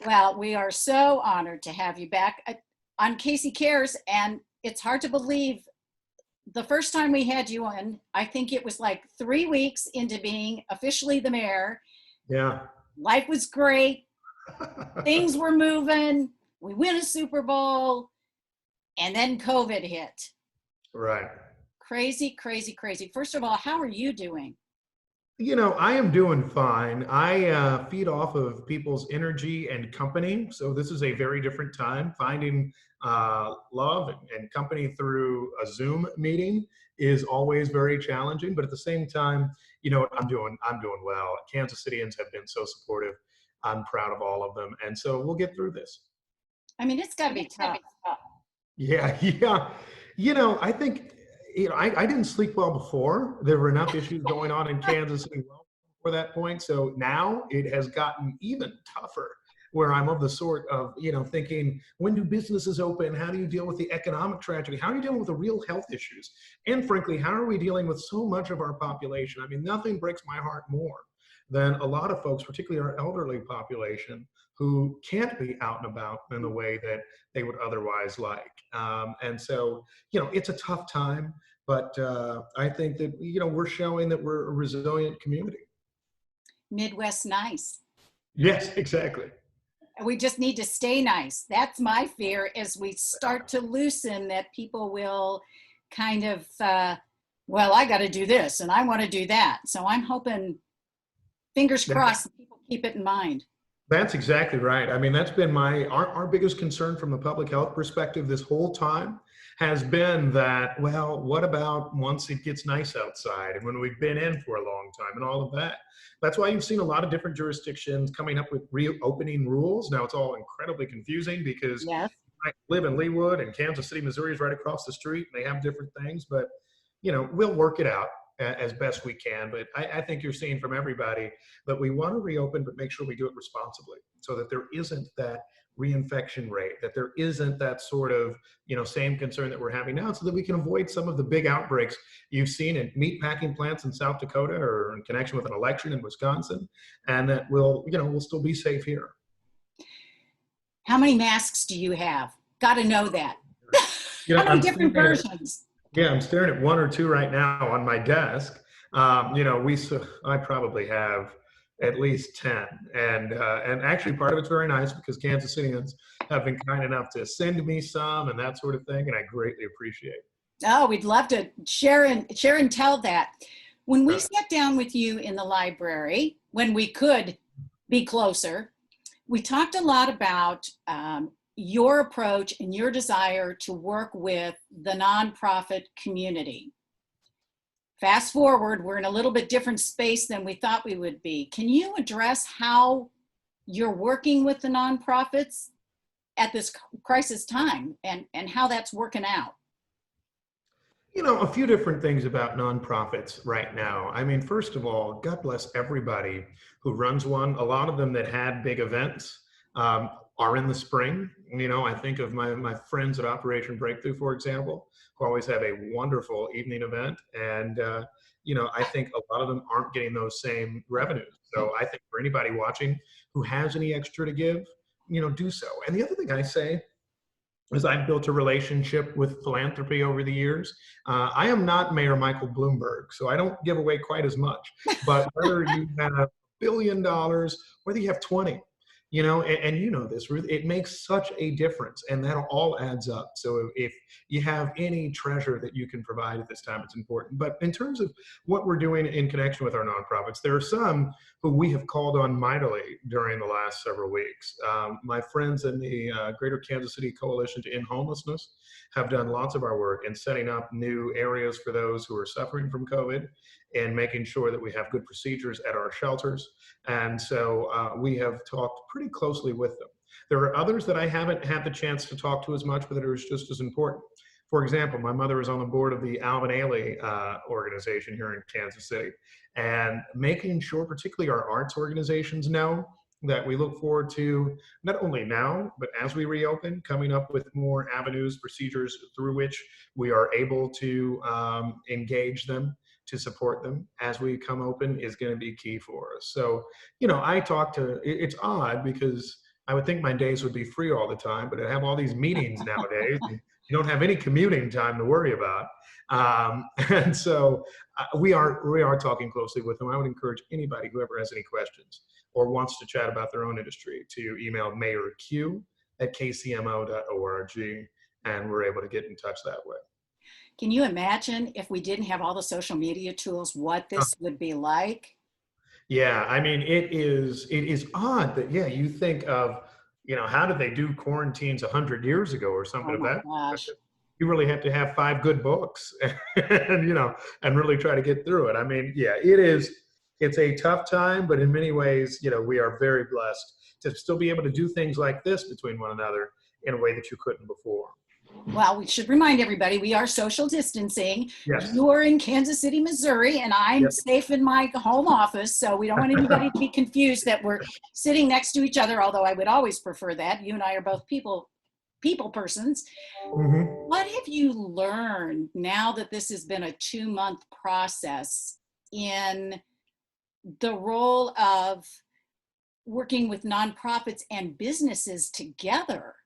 Well, we are so honored to have you back on Casey Cares. And it's hard to believe the first time we had you on, I think it was like 3 weeks into being officially the mayor. Yeah. Life was great. Things were moving. We win a Super Bowl. And then COVID hit. Right. Crazy, crazy, crazy. First of all, how are you doing? I am doing fine. I feed off of people's energy and company. So this is a very different time. Finding love and company through a Zoom meeting is always very challenging. But at the same time, you know what I'm doing? I'm doing well. Kansas Cityans have been so supportive. I'm proud of all of them. And so we'll get through this. I mean, it's got to be tough. Yeah, yeah. I think, I didn't sleep well before. There were enough issues going on in Kansas City well before that point. So now it has gotten even tougher, where I'm of the sort of, thinking, when do businesses open? How do you deal with the economic tragedy? How are you dealing with the real health issues? And frankly, how are we dealing with so much of our population? I mean, nothing breaks my heart more than a lot of folks, particularly our elderly population, who can't be out and about in the way that they would otherwise like. And so, it's a tough time, but I think that, we're showing that we're a resilient community. Midwest nice. Yes, exactly. We just need to stay nice. That's my fear as we start to loosen, that people will kind of, well, I got to do this and I want to do that. So I'm hoping, fingers crossed, people keep it in mind. That's exactly right. I mean, that's been our biggest concern from the public health perspective this whole time has been that, well, what about once it gets nice outside and when we've been in for a long time and all of that? That's why you've seen a lot of different jurisdictions coming up with reopening rules. Now it's all incredibly confusing because Yes. I live in Leawood and Kansas City, Missouri is right across the street and they have different things, but we'll work it out as best we can. But I think you're seeing from everybody that we want to reopen, but make sure we do it responsibly so that there isn't that reinfection rate, that there isn't that sort of, same concern that we're having now, so that we can avoid some of the big outbreaks you've seen in meat packing plants in South Dakota or in connection with an election in Wisconsin, and that we'll still be safe here. How many masks do you have? Got to know that. How many different versions? Yeah, I'm staring at one or two right now on my desk. I probably have at least 10. And actually part of it's very nice because Kansas Cityans have been kind enough to send me some and that sort of thing. And I greatly appreciate it. Oh, we'd love to share and tell that. When we sat down with you in the library, when we could be closer, we talked a lot about your approach and your desire to work with the nonprofit community. Fast forward, we're in a little bit different space than we thought we would be. Can you address how you're working with the nonprofits at this crisis time and how that's working out? A few different things about nonprofits right now. I mean, first of all, God bless everybody who runs one. A lot of them that had big events are in the spring. I think of my friends at Operation Breakthrough, for example, who always have a wonderful evening event. And, I think a lot of them aren't getting those same revenues. So I think for anybody watching who has any extra to give, do so. And the other thing I say is I've built a relationship with philanthropy over the years. I am not Mayor Michael Bloomberg, so I don't give away quite as much. But whether you have $1 billion, whether you have 20, and you know this, Ruth, it makes such a difference, and that all adds up. So if you have any treasure that you can provide at this time, it's important. But in terms of what we're doing in connection with our nonprofits, there are some who we have called on mightily during the last several weeks. My friends in the Greater Kansas City Coalition to End Homelessness have done lots of our work in setting up new areas for those who are suffering from COVID and making sure that we have good procedures at our shelters. And so we have talked pretty closely with them. There are others that I haven't had the chance to talk to as much, but that are just as important. For example, my mother is on the board of the Alvin Ailey organization here in Kansas City, and making sure particularly our arts organizations know that we look forward to not only now, but as we reopen, coming up with more avenues, procedures through which we are able to engage them, to support them as we come open is going to be key for us. So, it's odd because, I would think my days would be free all the time, but I have all these meetings nowadays, and you don't have any commuting time to worry about. And so we are talking closely with them. I would encourage anybody who ever has any questions or wants to chat about their own industry to email mayorq@kcmo.org, and we're able to get in touch that way. Can you imagine if we didn't have all the social media tools, what this would be like? Yeah, I mean, it is odd that, yeah, you think of, how did they do quarantines 100 years ago or something Oh of my that? gosh. You really have to have five good books and, and really try to get through it. I mean, yeah, it's a tough time, but in many ways, we are very blessed to still be able to do things like this between one another in a way that you couldn't before. Well, we should remind everybody we are social distancing. Yes. You're in Kansas City, Missouri, and I'm Yep. safe in my home office. So we don't want anybody to be confused that we're sitting next to each other, although I would always prefer that. You and I are both people persons. Hmm. What have you learned now that this has been a 2-month process in the role of working with nonprofits and businesses together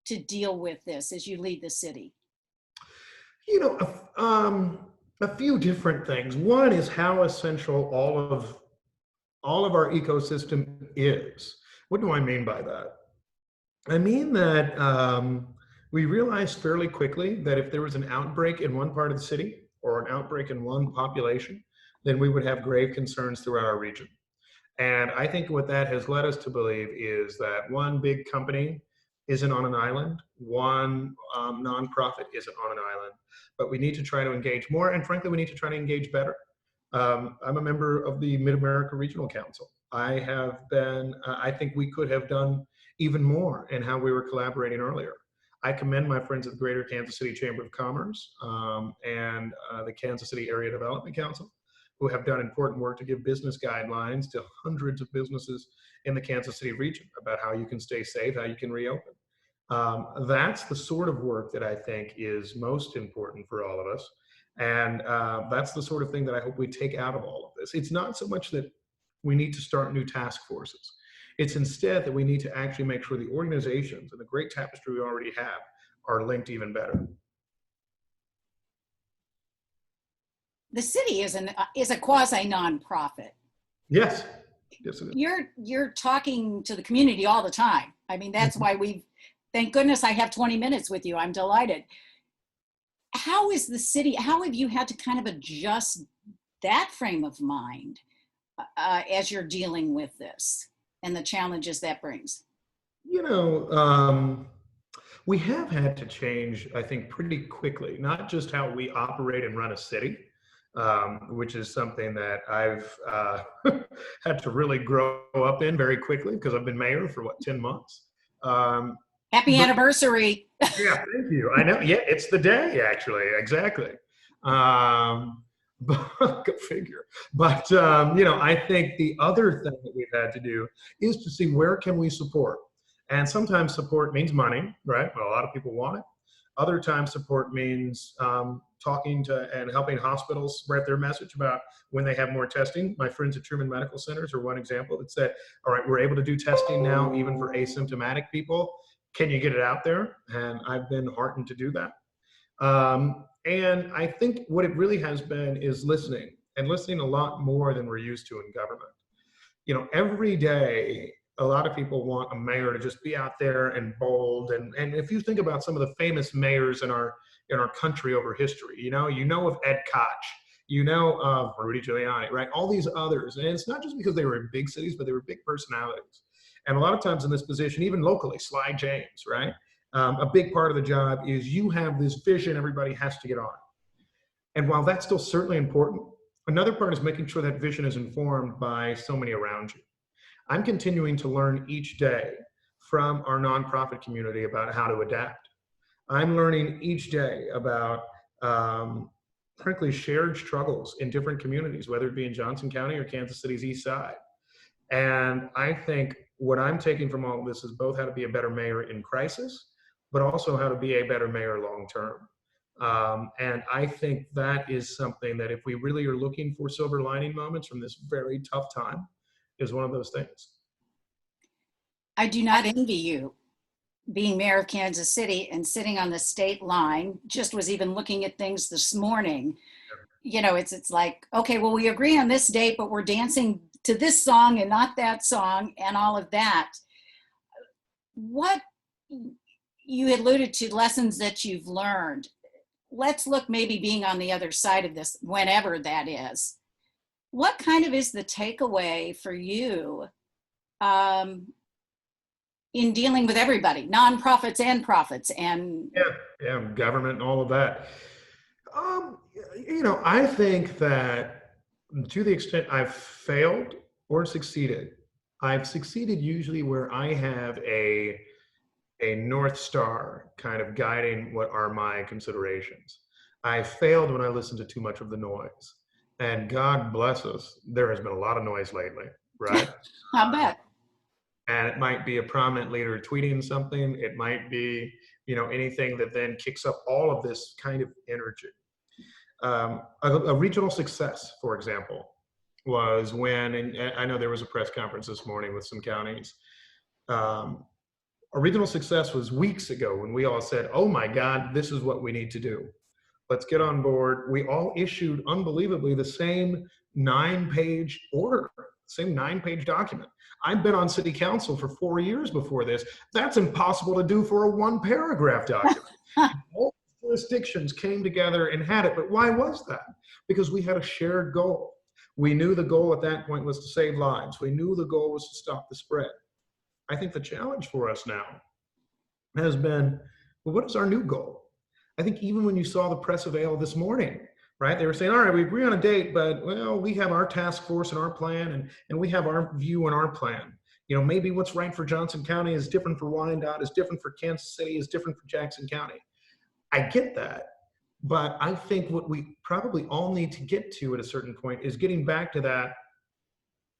to deal with this as you lead the city? You know, a few different things. One is how essential all of our ecosystem is. What do I mean by that? I mean that we realized fairly quickly that if there was an outbreak in one part of the city or an outbreak in one population, then we would have grave concerns throughout our region. And I think what that has led us to believe is that one big company isn't on an island, one nonprofit isn't on an island, but we need to try to engage more. And frankly, we need to try to engage better. I'm a member of the Mid America Regional Council. I think we could have done even more in how we were collaborating earlier. I commend my friends at the Greater Kansas City Chamber of Commerce and the Kansas City Area Development Council, who have done important work to give business guidelines to hundreds of businesses in the Kansas City region about how you can stay safe, how you can reopen. That's the sort of work that I think is most important for all of us. And that's the sort of thing that I hope we take out of all of this. It's not so much that we need to start new task forces. It's instead that we need to actually make sure the organizations and the great tapestry we already have are linked even better. The city is a quasi nonprofit. Yes. Yes, it is. You're talking to the community all the time. I mean, that's why thank goodness I have 20 minutes with you. I'm delighted. How have you had to kind of adjust that frame of mind as you're dealing with this and the challenges that brings? You know, we have had to change, I think, pretty quickly, not just how we operate and run a city, which is something that I've had to really grow up in very quickly because I've been mayor for 10 months. Happy But anniversary. yeah, thank you. I know. Yeah, it's the day actually. Exactly. But go figure. But I think the other thing that we've had to do is to see where can we support. And sometimes support means money, right? Well, a lot of people want it. Other times support means talking to and helping hospitals spread their message about when they have more testing. My friends at Truman Medical Centers are one example that said, all right, we're able to do testing now even for asymptomatic people. Can you get it out there? And I've been heartened to do that. And I think what it really has been is listening, and listening a lot more than we're used to in government. Every day, a lot of people want a mayor to just be out there and bold. And if you think about some of the famous mayors in our country over history, you know of Ed Koch, you know of Rudy Giuliani, right? All these others. And it's not just because they were in big cities, but they were big personalities. And a lot of times in this position, even locally, Sly James, right? A big part of the job is you have this vision everybody has to get on. And while that's still certainly important, another part is making sure that vision is informed by so many around you. I'm continuing to learn each day from our nonprofit community about how to adapt. I'm learning each day about, frankly, shared struggles in different communities, whether it be in Johnson County or Kansas City's East Side. And I think what I'm taking from all of this is both how to be a better mayor in crisis, but also how to be a better mayor long term. And I think that is something that if we really are looking for silver lining moments from this very tough time, is one of those things. I do not envy you being mayor of Kansas City and sitting on the state line. Just was even looking at things this morning. You know, it's like, okay, well, we agree on this date, but we're dancing to this song and not that song and all of that. What you had alluded to lessons that you've learned. Let's look maybe being on the other side of this, whenever that is. What kind of is the takeaway for you in dealing with everybody, nonprofits and profits, and Yeah, government and all of that. I think that to the extent I've failed or succeeded, I've succeeded usually where I have a North Star kind of guiding what are my considerations. I failed when I listened to too much of the noise. And God bless us, there has been a lot of noise lately, right? I bet. And it might be a prominent leader tweeting something. It might be, anything that then kicks up all of this kind of energy. A regional success, for example, was when, and I know there was a press conference this morning with some counties. A regional success was weeks ago when we all said, oh my God, this is what we need to do. Let's get on board. We all issued, unbelievably, the same 9-page order, same 9-page document. I've been on city council for 4 years before this. That's impossible to do for a 1-paragraph document. All jurisdictions came together and had it. But why was that? Because we had a shared goal. We knew the goal at that point was to save lives. We knew the goal was to stop the spread. I think the challenge for us now has been, well, what is our new goal? I think even when you saw the press avail this morning, right, they were saying, all right, we agree on a date, but, well, we have our task force and our plan, and we have our view and our plan. Maybe what's right for Johnson County is different for Wyandotte, is different for Kansas City, is different for Jackson County. I get that. But I think what we probably all need to get to at a certain point is getting back to that.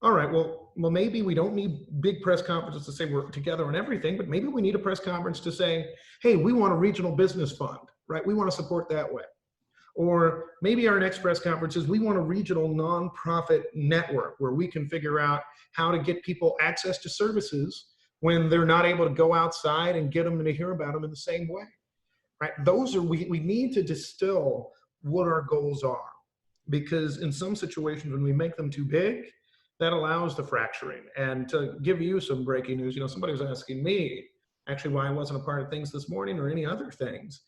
All right, well, maybe we don't need big press conferences to say we're together on everything, but maybe we need a press conference to say, hey, we want a regional business fund, right? We want to support that way. Or maybe our next press conference is we want a regional nonprofit network where we can figure out how to get people access to services when they're not able to go outside and get them and to hear about them in the same way, right? Those are, we need to distill what our goals are, because in some situations when we make them too big, that allows the fracturing. And to give you some breaking news, somebody was asking me actually why I wasn't a part of things this morning or any other things.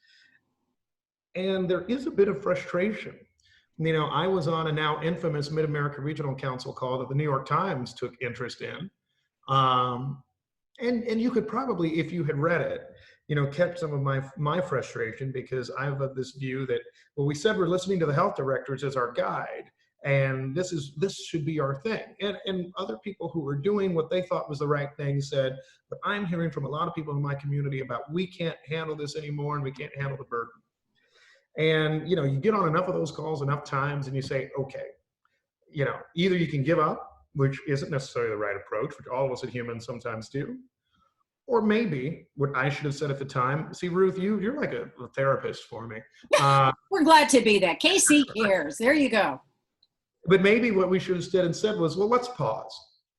And there is a bit of frustration. I was on a now infamous Mid-America Regional Council call that the New York Times took interest in. And you could probably, if you had read it, catch some of my frustration, because I have this view that, well, we said we're listening to the health directors as our guide, and this should be our thing. And other people who were doing what they thought was the right thing said, but I'm hearing from a lot of people in my community about, we can't handle this anymore and we can't handle the burden. And, you get on enough of those calls enough times and you say, okay, either you can give up, which isn't necessarily the right approach, which all of us as humans sometimes do, or maybe what I should have said at the time, see, Ruth, you're like a therapist for me. We're glad to be that. Casey cares. There you go. But maybe what we should have said instead was, well, let's pause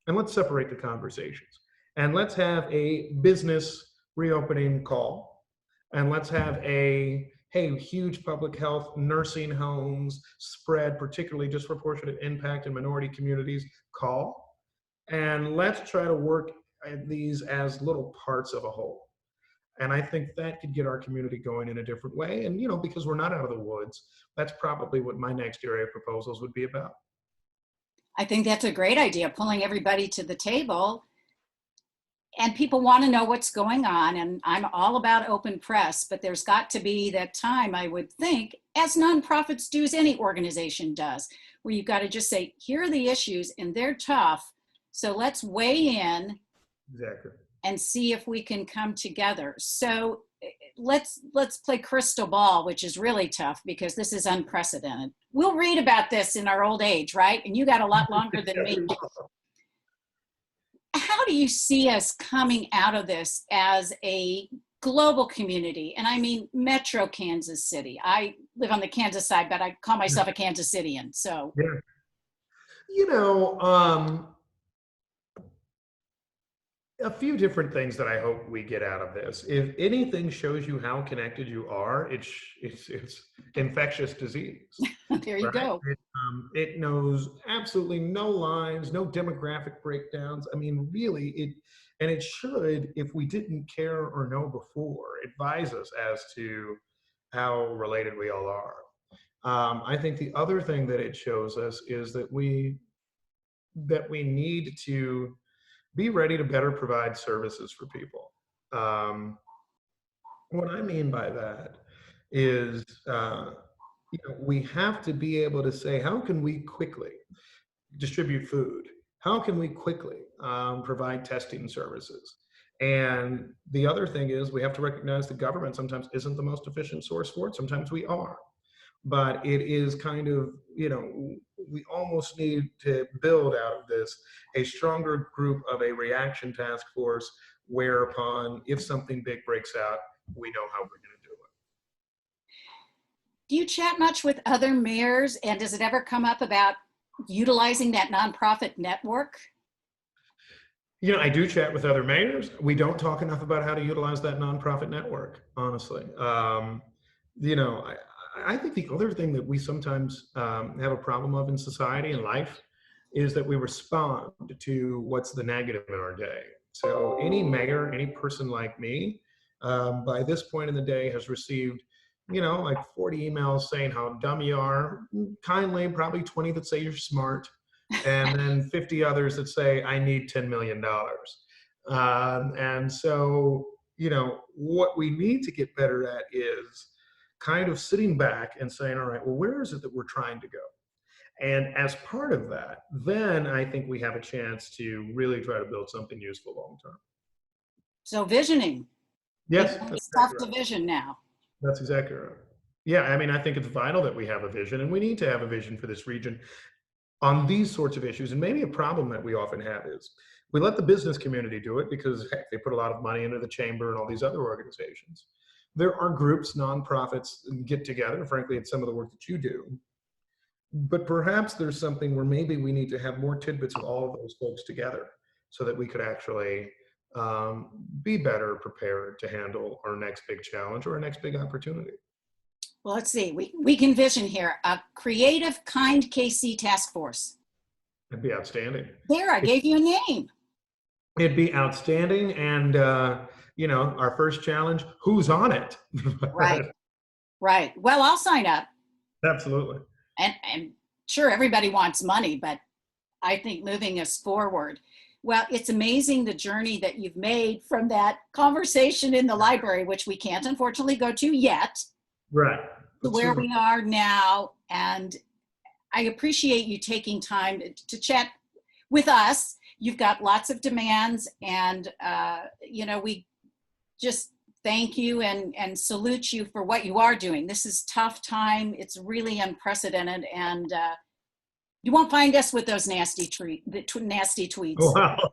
and let's separate the conversations, and let's have a business reopening call, and let's have a, hey, huge public health, nursing homes, spread, particularly disproportionate impact in minority communities call, and let's try to work at these as little parts of a whole. And I think that could get our community going in a different way. And, because we're not out of the woods, that's probably what my next area of proposals would be about. I think that's a great idea, pulling everybody to the table. And people want to know what's going on. And I'm all about open press, but there's got to be that time, I would think, as nonprofits do, as any organization does, where you've got to just say, here are the issues and they're tough. So let's weigh in. Exactly. And see if we can come together. So let's play crystal ball, which is really tough because this is unprecedented. We'll read about this in our old age, right? And you got a lot longer than me. How do you see us coming out of this as a global community? And I mean Metro Kansas City. I live on the Kansas side, but I call myself a Kansas Citian. So yeah. A few different things that I hope we get out of this. If anything shows you how connected you are, it's infectious disease, There you right? go. It knows absolutely no lines, no demographic breakdowns. I mean, really, and it should, if we didn't care or know before, advise us as to how related we all are. I think the other thing that it shows us is that we need to be ready to better provide services for people. Um, what I mean by that is, we have to be able to say, how can we quickly distribute food? How can we quickly provide testing services? And the other thing is, we have to recognize the government sometimes isn't the most efficient source for it. Sometimes we are. But it is kind of, we almost need to build out of this a stronger group of a reaction task force, whereupon if something big breaks out, we know how we're going to do it. Do you chat much with other mayors, and does it ever come up about utilizing that nonprofit network? I do chat with other mayors. We don't talk enough about how to utilize that nonprofit network, honestly. I think the other thing that we sometimes have a problem of in society and life is that we respond to what's the negative in our day. So any mayor, any person like me, by this point in the day has received, like 40 emails saying how dumb you are, kindly, probably 20 that say you're smart, and then 50 others that say, I need $10 million. And so, what we need to get better at is kind of sitting back and saying, all right, well, where is it that we're trying to go? And as part of that, then I think we have a chance to really try to build something useful long term. So visioning. Yes, It's that's tough exactly to right. vision now. That's exactly right. Yeah, I mean, I think it's vital that we have a vision, and we need to have a vision for this region on these sorts of issues. And maybe a problem that we often have is we let the business community do it because, heck, they put a lot of money into the chamber and all these other organizations. There are groups, nonprofits get together. Frankly, it's some of the work that you do. But perhaps there's something where maybe we need to have more tidbits of all of those folks together so that we could actually be better prepared to handle our next big challenge or our next big opportunity. Well, let's see. We can vision here a creative, kind KC task force. It'd be outstanding. There, I gave you a name. It'd be outstanding. And, our first challenge, who's on it? Right, right. Well, I'll sign up. Absolutely. And sure, everybody wants money, but I think moving us forward. Well, it's amazing the journey that you've made from that conversation in the library, which we can't unfortunately go to yet, Right. to where we are now. And I appreciate you taking time to chat with us. You've got lots of demands, and we just thank you and salute you for what you are doing. This is tough time. It's really unprecedented, and you won't find us with those nasty tweets. Wow.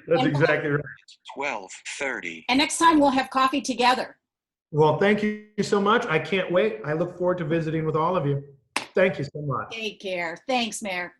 That's exactly right. 12:30. And next time we'll have coffee together. Well, thank you so much. I can't wait. I look forward to visiting with all of you. Thank you so much. Take care. Thanks, Mayor.